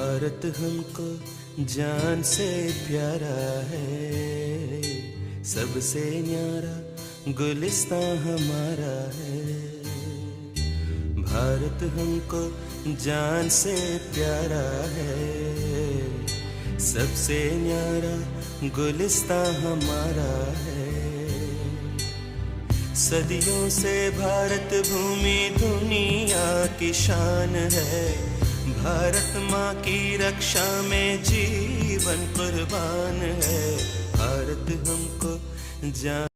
भारत हमको जान से प्यारा है, सबसे न्यारा गुलिस्तां हमारा है। भारत हमको जान से प्यारा है, सबसे न्यारा गुलिस्तां हमारा है। सदियों से भारत भूमि दुनिया की शान है, भारत माँ की रक्षा में जीवन कुर्बान है। भारत हमको जान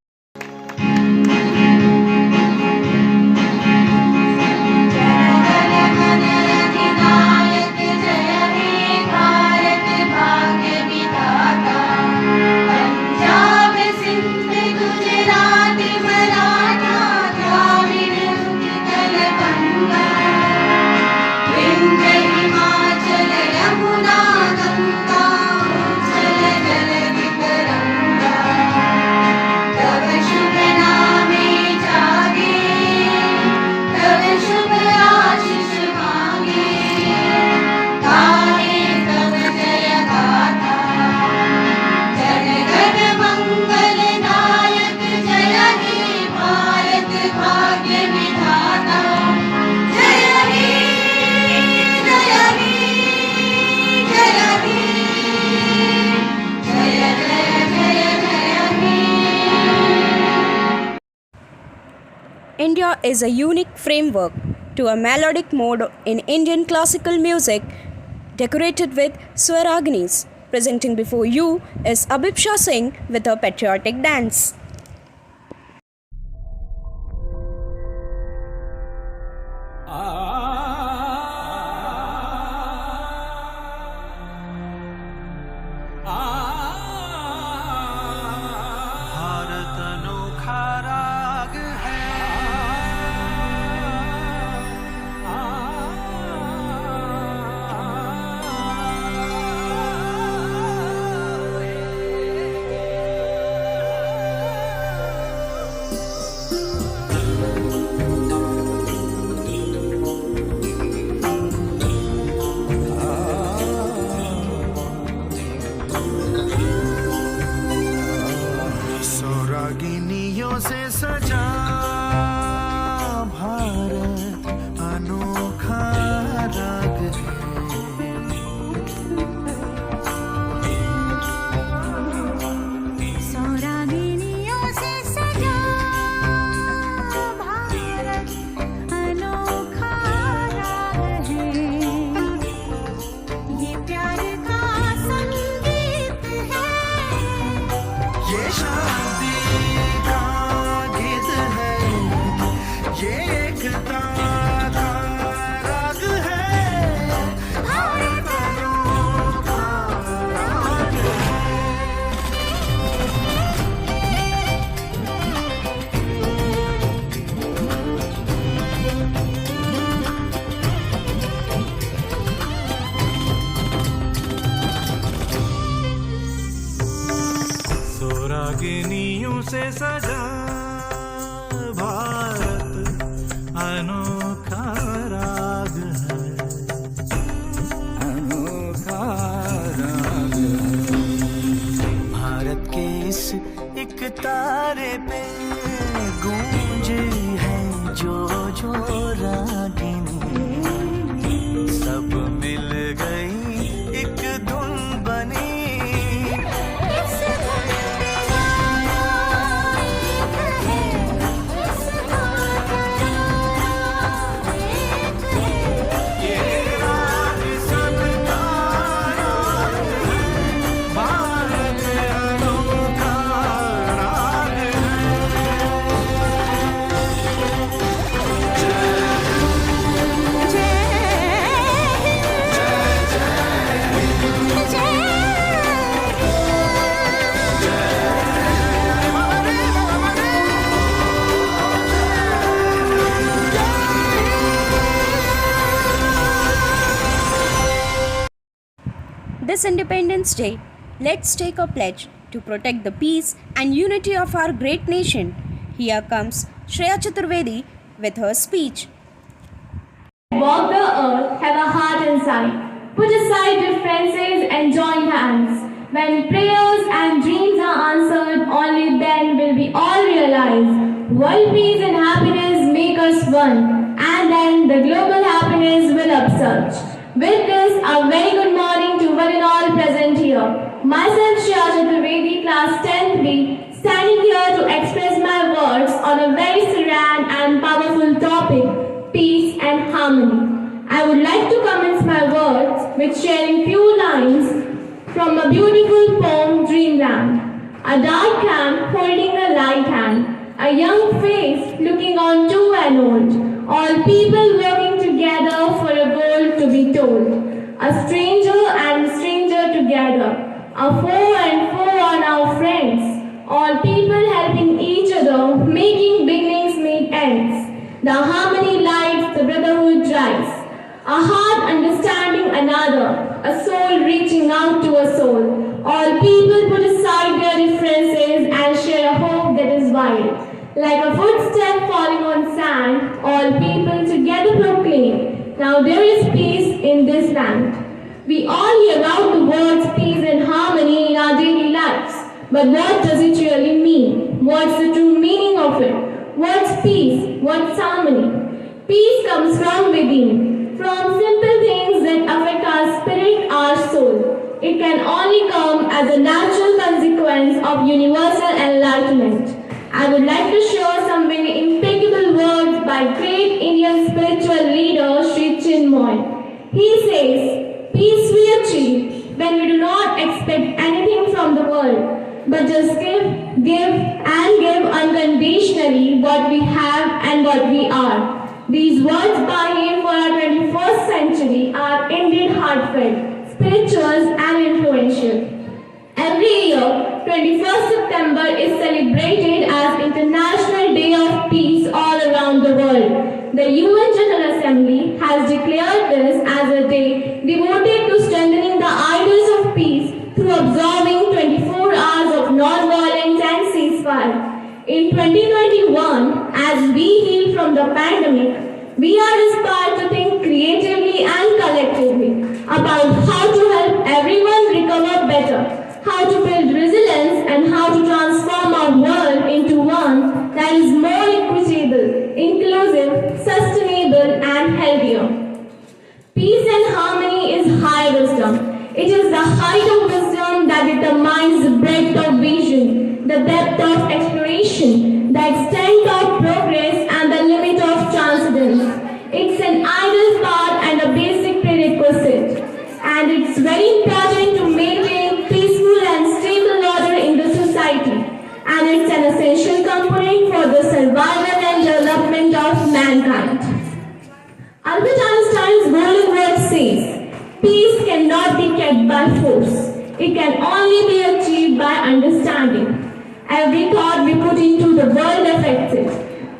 India is a unique framework to a melodic mode in Indian classical music decorated with Swaragnis. Presenting before you is Abhipsha Singh with her patriotic dance. Bharat अनोखा राग है, रागिनियों से सजा भारत अनोखा राग है। सौरागिनियों से सजा भारत अनोखा राग है। ये प्यार का संगीत है, ये शादी का गीत है, ये एकता का राग है। भारत अनोखा राग है। रागिनियों से सजा भारत अनोखा राग है, अनोखा राग है। भारत के इस एक तारे पे गूंज है जो जो रागिनी, सब मिल गई एक धुन बनी। This Independence Day, let's take a pledge to protect the peace and unity of our great nation. Here comes Shreya Chaturvedi with her speech. Walk the earth, have a heart inside. Put aside differences and join hands. When prayers and dreams are answered, only then will we all realize world peace and happiness make us one, and then the global happiness will upsurge. With this, a very good morning to one and all present here. Myself, Shreya Chaturvedi, class 10th B, standing here to express my words on a very serene and powerful topic, peace and harmony. I would like to commence my words with sharing few lines from a beautiful poem, Dreamland. A dark hand holding a light hand, a young face looking on to an old, all people working together for a goal to be told. A stranger and stranger together, a foe and foe are now friends, all people helping each other, making beginnings meet ends. The harmony lights, the brotherhood drives. A heart understanding another, a soul reaching out to a soul. All people put aside their differences and share a hope that is wide. Like a footstep falling on sand, all people together proclaim, now there is peace in this land. We all hear out the words peace and harmony in our daily lives. But what does it really mean? What's the true meaning of it? What's peace? What's harmony? Peace comes from within. From simple things that affect our spirit, our soul. It can only come as a natural consequence of universal enlightenment. I would like to share some very impeccable words by great Indian spiritual leader Sri Chinmoy. He says, peace we achieve when we do not expect anything from the world, but just give unconditionally what we have and what we are. These words by him for our 21st century are indeed heartfelt, spiritual and influential. Every year, 21st September is celebrated as International Day of Peace all around the world. The UN General Assembly has declared this as a day devoted to strengthening the ideals of peace through observing 24 hours of non-violence and ceasefire. In 2021, as we heal from the pandemic, we are inspired to think creatively and collectively about how to help everyone recover better, how to build resilience, and how to transform our world into one that is more equitable, inclusive, sustainable, and healthier. Peace and harmony is high wisdom. It is the height of wisdom that determines the breadth of vision, the depth of exploration, the extent of progress, and the limit of transcendence. It's an ideal part and a basic prerequisite. And it's very important to maintain peaceful and stable order in the society. And it's an essential component for the survival and development of mankind. Albert Einstein's golden word says, peace cannot be kept by force. It can only be achieved by understanding. Every thought we put into the world affects it.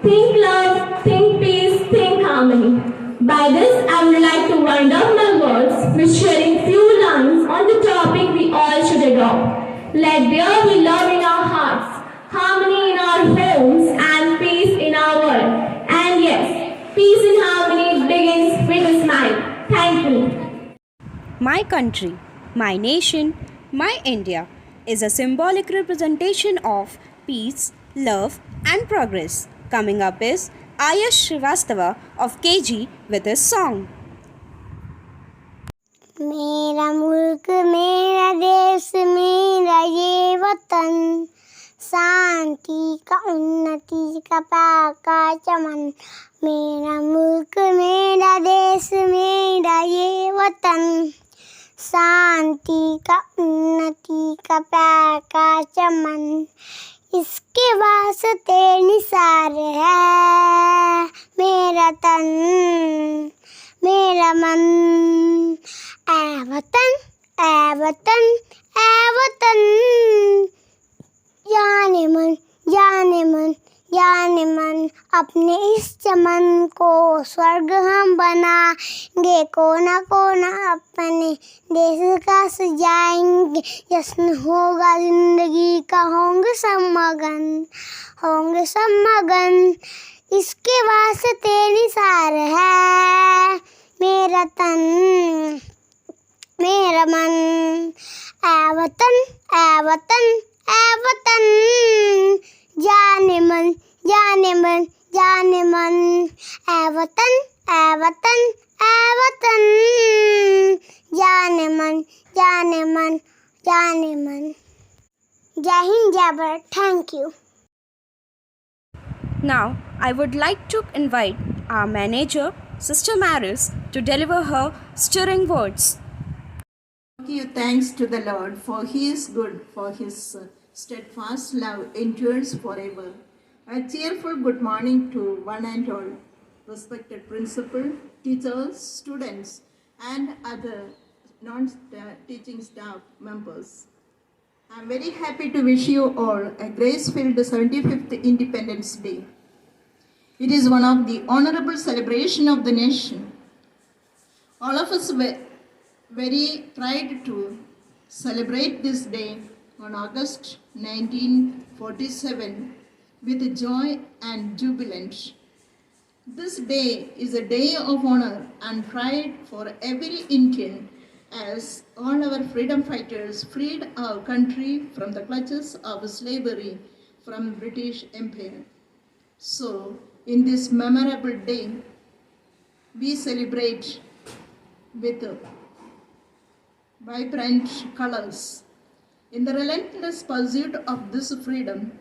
Think love, think peace, think harmony. By this, I would like to wind up my words with sharing few lines on the topic we all should adopt. Let there be love in our hearts, harmony in our homes, and peace in our world. And yes, peace and harmony begins with a smile. Thank you. My country, my nation, my India is a symbolic representation of peace, love, and progress. Coming up is Ayash Srivastava of KG with his song. मेरा मुल्क मेरा देश मेरा ये वतन शांति का उन्नति का पाका चमन मेरा मुल्क मेरा देश मेरा ये वतन शांति का उन्नति का पाका चमन इसके वास्ते निसार है मेरा तन मेरा मन ऐ वतन ऐ वतन ऐ वतन जाने मन जाने मन जाने मन अपने इस चमन को स्वर्ग हम बनाएंगे कोना कोना अपने देश का सजाएंगे जश्न होगा जिंदगी का होंगे सब मगन इसके वास्ते निसार है मेरा तन मेरा मन। ऐ वतन ऐ वतन ऐ वतन, जाने मन जाने मन जाने मन। ऐ वतन ऐ वतन ऐ वतन, जाने मन जाने मन जाने मन। जय हिंद जय Bharat. Thank you. Now, I would like to invite our manager, Sister Maris, to deliver her stirring words. Give thanks to the Lord, for He is good, for His steadfast love endures forever. A cheerful good morning to one and all, respected principal, teachers, students, and other non-teaching staff members. I am very happy to wish you all a grace-filled 75th Independence Day. It is one of the honorable celebration of the nation. All of us were very proud to celebrate this day on August 1947 with joy and jubilant. This day is a day of honor and pride for every Indian, as all our freedom fighters freed our country from the clutches of slavery from British Empire. So, in this memorable day, we celebrate with vibrant colors. In the relentless pursuit of this freedom,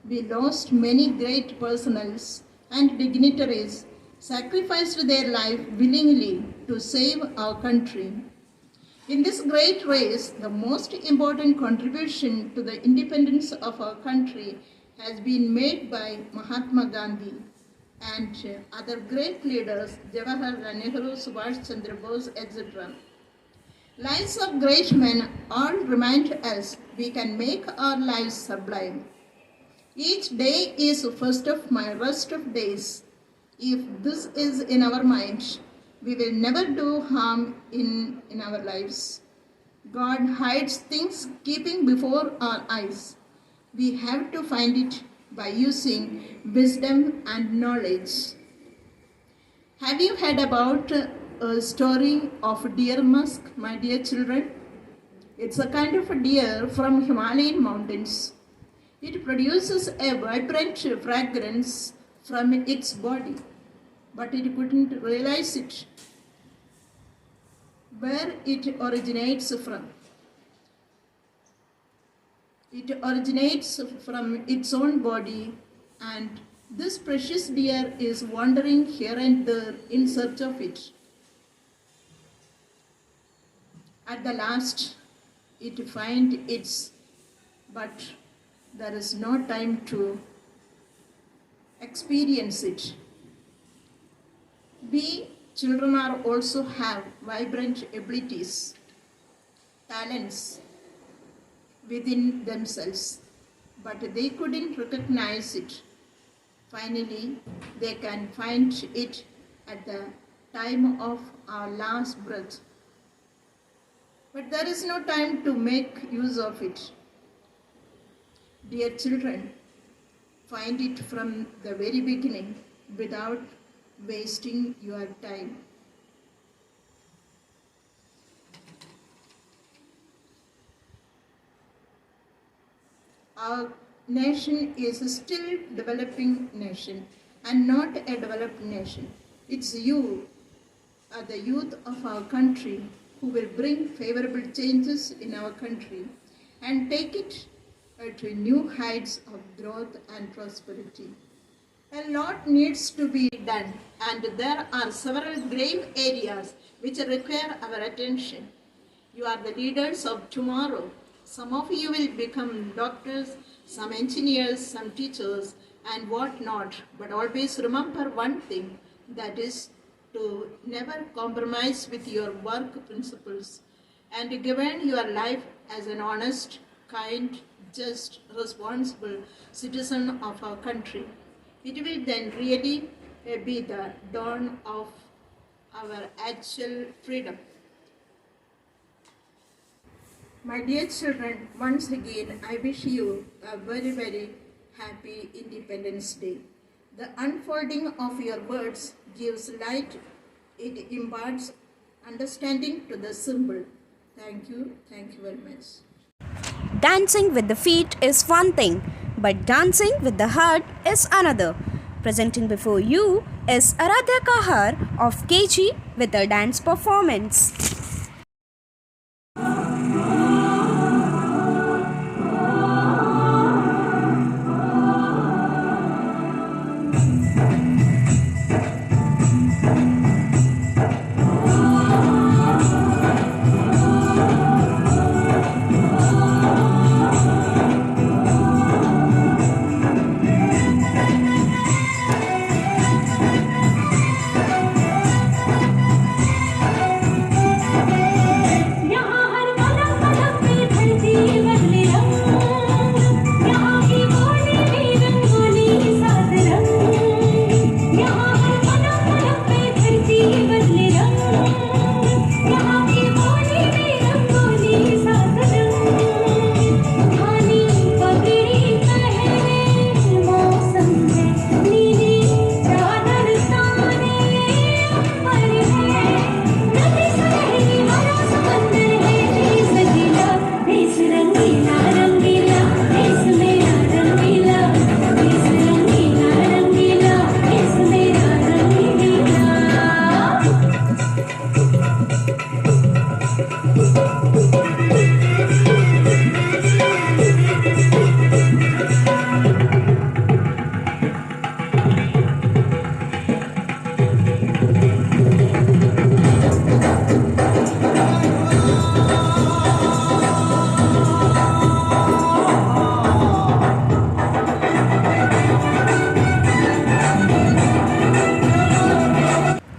we lost many great personals and dignitaries, sacrificed their life willingly to save our country. In this great race, the most important contribution to the independence of our country has been made by Mahatma Gandhi and other great leaders, Jawaharlal Nehru, Subhash Chandra Bose, etc. Lives of great men all remind us we can make our lives sublime. Each day is first of my rest of days. If this is in our mind, we will never do harm in our lives. God hides things keeping before our eyes. We have to find it by using wisdom and knowledge. Have you heard about a story of deer musk, my dear children? It's a kind of a deer from Himalayan mountains. It produces a vibrant fragrance from its body, but it couldn't realize it, where it originates from. It originates from its own body, and this precious deer is wandering here and there in search of it. At the last, it finds its, but there is no time to experience it. We children are also have vibrant abilities, talents within themselves, but they couldn't recognize it. Finally, they can find it at the time of our last breath. But there is no time to make use of it. Dear children, find it from the very beginning without wasting your time. Our nation is a still developing nation and not a developed nation. It's you, the youth of our country, who will bring favorable changes in our country and take it to new heights of growth and prosperity. A lot needs to be done, and there are several grave areas which require our attention. You are the leaders of tomorrow. Some of you will become doctors, some engineers, some teachers, and what not. But always remember one thing, that is to never compromise with your work principles and govern your life as an honest, kind, just, responsible citizen of our country. It will then really be the dawn of our actual freedom. My dear children, once again, I wish you a very, very happy Independence Day. The unfolding of your words gives light, it imparts understanding to the simple. Thank you very much. Dancing with the feet is one thing, but dancing with the heart is another. Presenting before you is Aradhya Kahar of KG with a dance performance.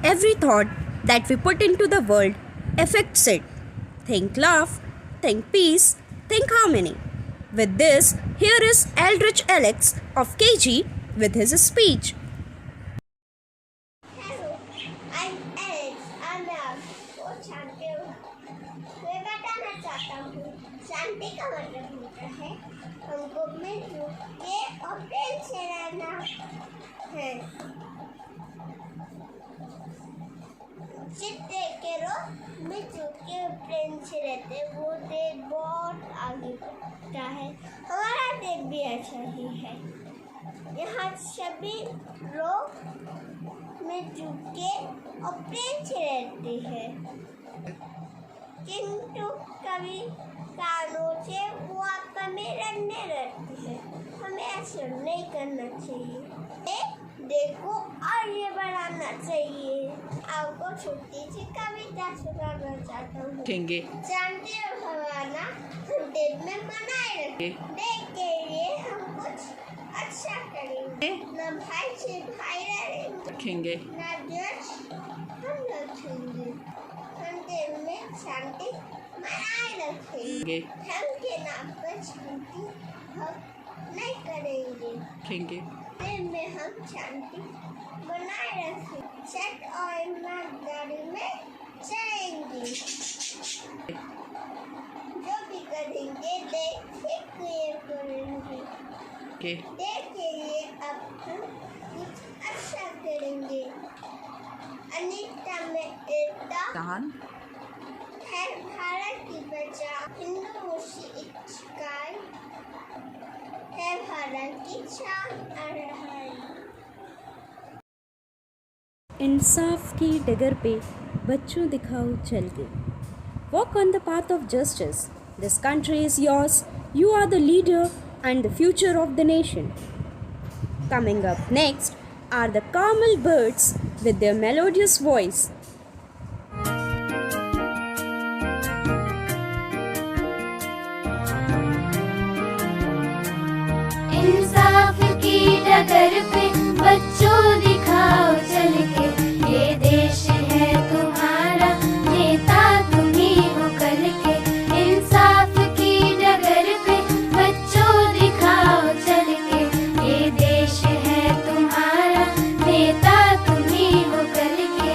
Every thought that we put into the world affects it. Think love, think peace, think harmony. With this, here is Eldridge Alex of KG with his speech. Hello, I'm Alex and मैं आपको शांति मैं बताना चाहता हूँ शांति का मतलब होता है हमको मिलजुल के और प्रेम से रहना है जिस देश के लोग मिलजुल के प्रेम से रहते वो देश बहुत आगे बढ़ता है हमारा देश भी ऐसा ही है यहाँ सभी लोग मिलजुल के और प्रेम से रहते हैं किंतु कभी कारणों से वो आपस में लड़ने लगते हैं हमें ऐसा नहीं करना चाहिए देखो आगे बढ़ाना चाहिए आपको छोटी सी कविता सुनाना चाहता हूँ शांति और भावना हम दिल में बनाए रखें देश के लिए हम कुछ अच्छा करेंगे न भाई से भाई रहेंगे न देश हम रखेंगे हम दिल में शांति बनाए रखेंगे हम के नाम पर शांति हम नहीं करेंगे दिल में हम शांति बनाए रखें सच और ईमानदारी में चलेंगे जो भी करेंगे देख के करेंगे देश के लिए अब हम कुछ अच्छा करेंगे अनेकता में एकता है भारत की पहचान हिंदू मुस्लिम इकाई है भारत की शान इंसाफ की डगर पे बच्चों दिखाओ चल के walk on the path of justice this country is yours you are the leader and the future of the nation. Coming up next are the Carmel Birds with their melodious voice. इंसाफ की डगर पे बच्चों दिखाओ चल के ये देश है तुम्हारा नेता तुम्ही हो कल के इंसाफ की डगर पे बच्चों दिखाओ चल के ये देश है तुम्हारा नेता तुम्ही हो कल के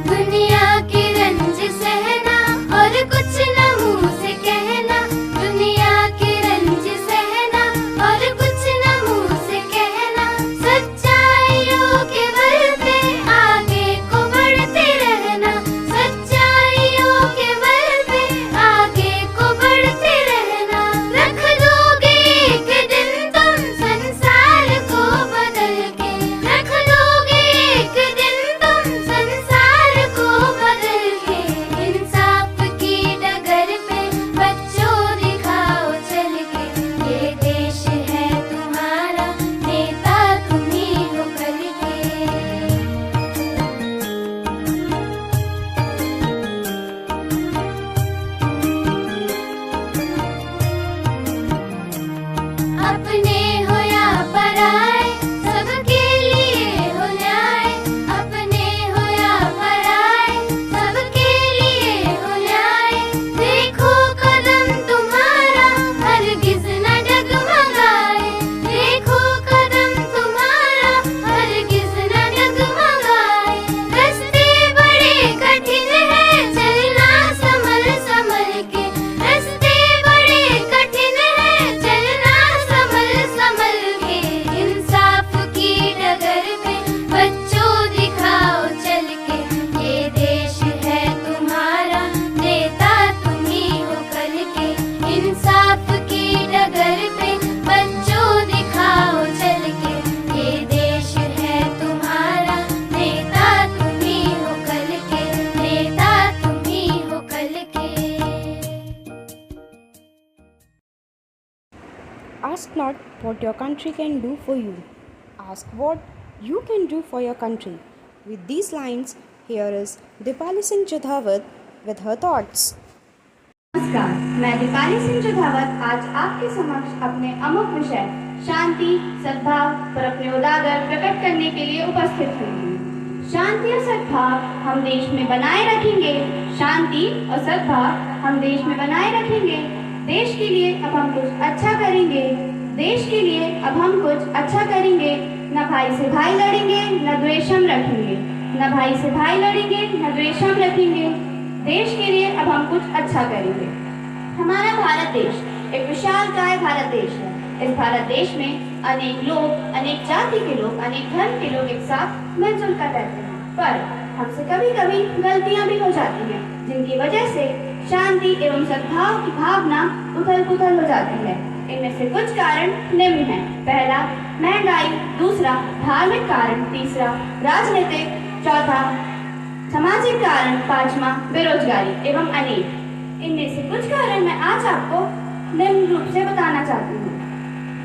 दुनिया की रंज सहना और कुछ इंसाफ की डगर पे बच्चों दिखाओ चल के, ये देश है तुम्हारा, नेता तुम ही हो कल के, नेता तुम ही हो कल के। Ask not what your country can do for you. Ask what you can do for your country. With these lines, here is Dipali Singh Jadhavat with her thoughts. नमस्कार, मैं दीपाली सिंह जोधावत आज आपके समक्ष अपने अमुक विषय शांति सद्भाव पर अपने उदागर प्रकट करने के लिए उपस्थित हुई हूँ। शांति और सद्भाव हम देश में बनाए रखेंगे, शांति और सद्भाव हम देश में बनाए रखेंगे। देश के लिए अब हम कुछ अच्छा करेंगे, देश के लिए अब हम कुछ अच्छा करेंगे। न भाई से भाई लड़ेंगे, न द्वेषम रखेंगे, न भाई से भाई लड़ेंगे, न द्वेषम रखेंगे। देश के लिए अब हम कुछ अच्छा करेंगे। हमारा भारत देश एक विशालकाय भारत देश है। इस भारत देश में अनेक लोग, अनेक जाति के लोग, अनेक धर्म के लोग एक साथ मिलजुल कर रहते हैं, पर हमसे कभी कभी गलतियां भी हो जाती हैं, जिनकी वजह से शांति एवं सद्भाव की भावना उथल पुथल हो जाती है। इनमें से कुछ कारण निम्न हैं। पहला, महंगाई। दूसरा, धार्मिक कारण। तीसरा, राजनीतिक। चौथा, सामाजिक कारण। पांचवा, बेरोजगारी एवं अनेक। इनमें से कुछ कारण मैं आज आपको निम्न रूप से बताना चाहती हूँ।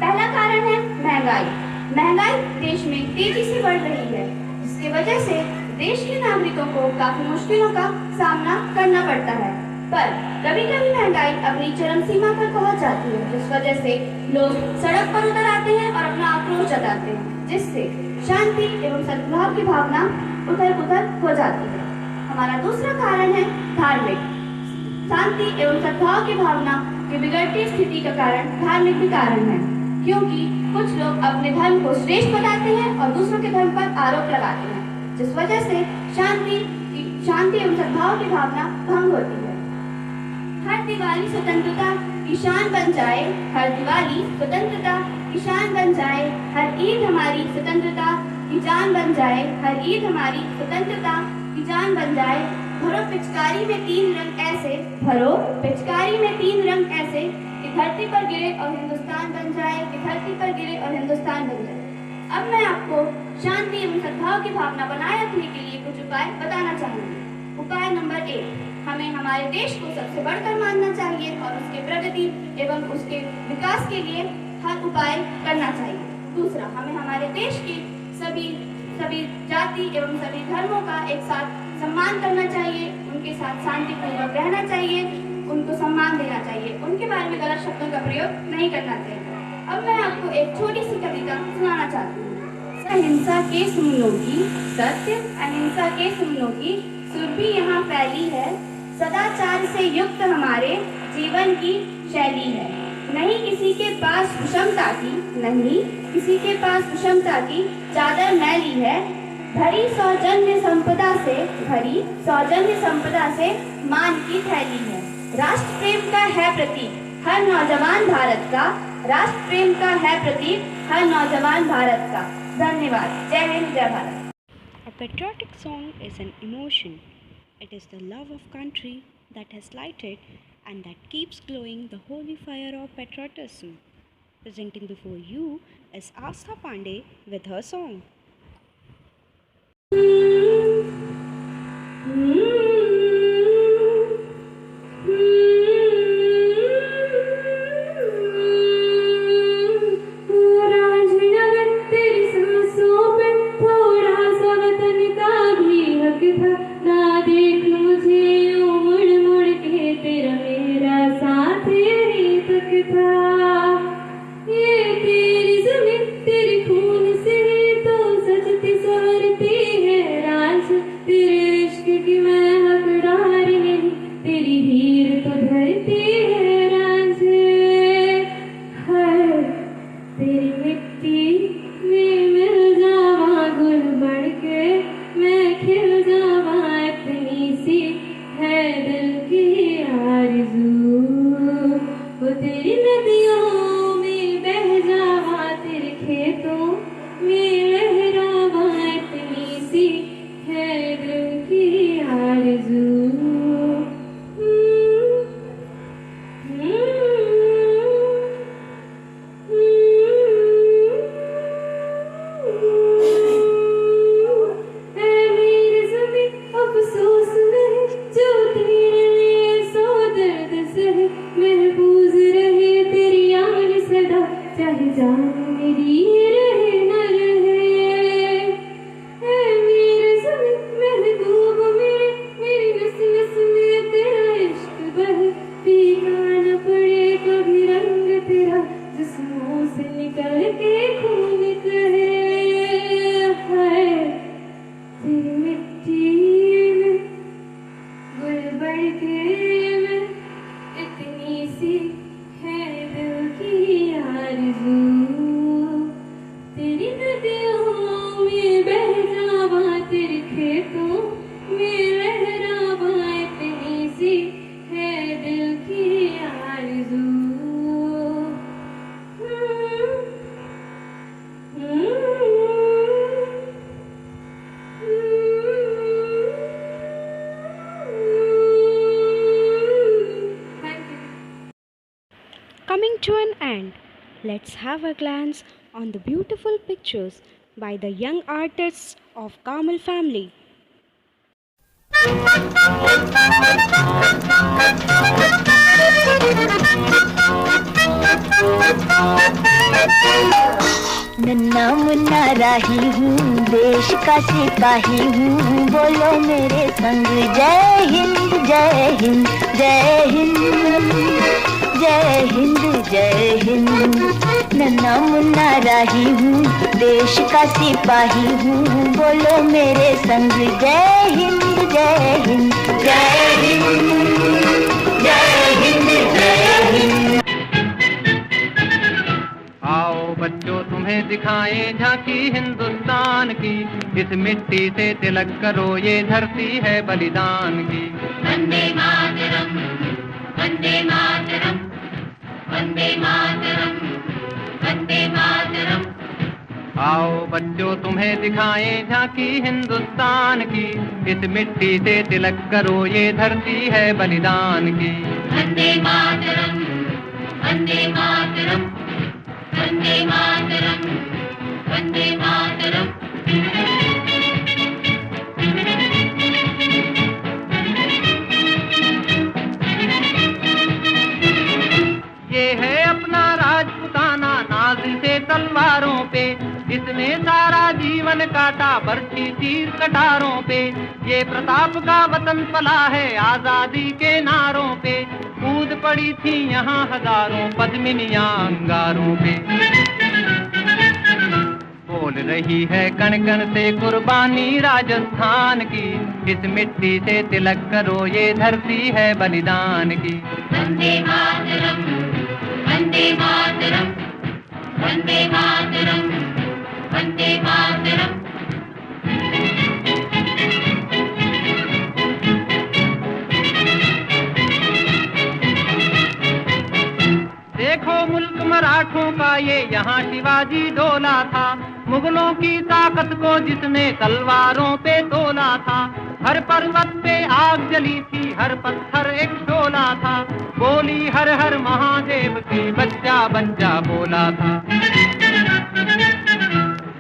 पहला कारण है महंगाई। महंगाई देश में तेजी से बढ़ रही है, जिसकी वजह से देश के नागरिकों को काफी मुश्किलों का सामना करना पड़ता है। पर कभी कभी महंगाई अपनी चरम सीमा पर पहुंच जाती है, जिस वजह से लोग सड़क पर उतर आते हैं और अपना आक्रोश जताते हैं, जिससे शांति एवं सद्भाव की भावना उथल पुथल हो जाती है। हमारा दूसरा कारण है धार्मिक। शांति एवं सद्भाव की भावना की बिगड़ती स्थिति का कारण धार्मिक भी कारण है, क्योंकि कुछ लोग अपने धर्म को श्रेष्ठ बताते हैं और दूसरों के धर्म पर आरोप लगाते हैं, जिस वजह से शांति एवं सद्भाव की भावना भंग होती है। हर दिवाली स्वतंत्रता की शान बन जाए, हर दिवाली स्वतंत्रता की शान बन जाए, हर ईद हमारी स्वतंत्रता की जान बन जाए, हर ईद हमारी स्वतंत्रता की जान बन जाए। भरो पिचकारी में तीन रंग ऐसे, भरो पिचकारी में तीन रंग ऐसे, कि धरती पर गिरे और हिंदुस्तान बन जाए, कि धरती पर गिरे और हिंदुस्तान बन जाए। अब मैं आपको शांति एवं सद्भाव की भावना बनाए रखने के लिए कुछ उपाय बताना चाहूंगी। उपाय नंबर 1, हमें हमारे देश को सबसे बढ़कर मानना चाहिए और उसके प्रगति एवं उसके विकास के लिए हर उपाय करना चाहिए। दूसरा, हमें हमारे देश के सभी जाति एवं सभी धर्मों का एक साथ सम्मान करना चाहिए, उनके साथ शांतिपूर्वक रहना चाहिए, उनको सम्मान देना चाहिए, उनके बारे में गलत शब्दों का प्रयोग नहीं करना चाहिए। अब मैं आपको एक छोटी सी कविता सुनाना चाहती हूँ। अहिंसा के सुमनों की, सत्य अहिंसा के सुमनों की सुर भी यहाँ फैली है, सदाचार से युक्त हमारे जीवन की शैली है। नहीं किसी के पास विषमता की, नहीं किसी के पास विषमता की चादर मैली है, भरी सौजन्य संपदा से, भरी सौजन्य संपदा से मान की थैली है। राष्ट्र प्रेम का है प्रतीक हर नौजवान भारत का, राष्ट्र प्रेम का है प्रतीक हर नौजवान भारत का। धन्यवाद। जय हिंद, जय Bharat. A patriotic song is an emotion. It is the love of country that has lighted and that keeps glowing the holy fire of patriotism. Presenting before you is Astha Pandey with her song. तेरी नदी coming to an end. Let's have a glance on the beautiful pictures by the young artists of Kamal family. नन्ना मुन्ना राही हूँ, देश का सिपाही हूँ, बोलो मेरे संग जय हिंद जय हिंद जय हिंद जय हिंद जय हिंद। नन्ना मुन्ना राही हूँ, देश का सिपाही हूँ, बोलो मेरे संग जय हिंद जय हिंद जय हिंद जय हिंद जय हिंद। आओ बच्चों तुम्हें दिखाएं झांकी हिंदुस्तान की, इस मिट्टी से तिलक करो ये धरती है बलिदान की। वंदे मातरम वंदे मातरम वंदे मातरम वंदे मातरम। आओ बच्चों तुम्हें दिखाएं झांकी हिंदुस्तान की, इस मिट्टी से तिलक करो ये धरती है बलिदान की। वंदे मातरम वंदे मातरम वंदे मातरम वंदे मातरम। ये है अपना राजपुताना नाज से तलवारों पे, इसने सारा जीवन काटा बरछी तीर कटारों पे। ये प्रताप का वतन पला है आजादी के नारों पे, कूद पड़ी थी यहाँ हजारों पद्मिनियां अंगारों पे। बोल रही है कण कण से कुर्बानी राजस्थान की, इस मिट्टी से तिलक करो ये धरती है बलिदान की। वंदे मातरम वंदे मातरम वंदे मातरम वंदे मातरम। देखो मुल्क मराठों का ये यहाँ शिवाजी डोला था, मुगलों की ताकत को जिसने तलवारों पे तोला था। हर पर्वत पे आग जली थी, हर पत्थर एक शोला था, बोली हर हर महादेव की बच्चा बच्चा बोला था।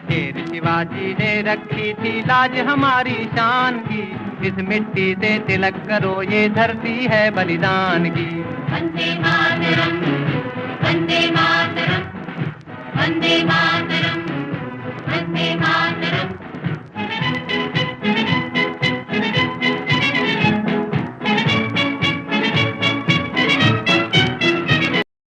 शेर शिवाजी ने रखी थी लाज हमारी शान की, इस मिट्टी से तिलक करो ये धरती है बलिदान की। वंदे मातरम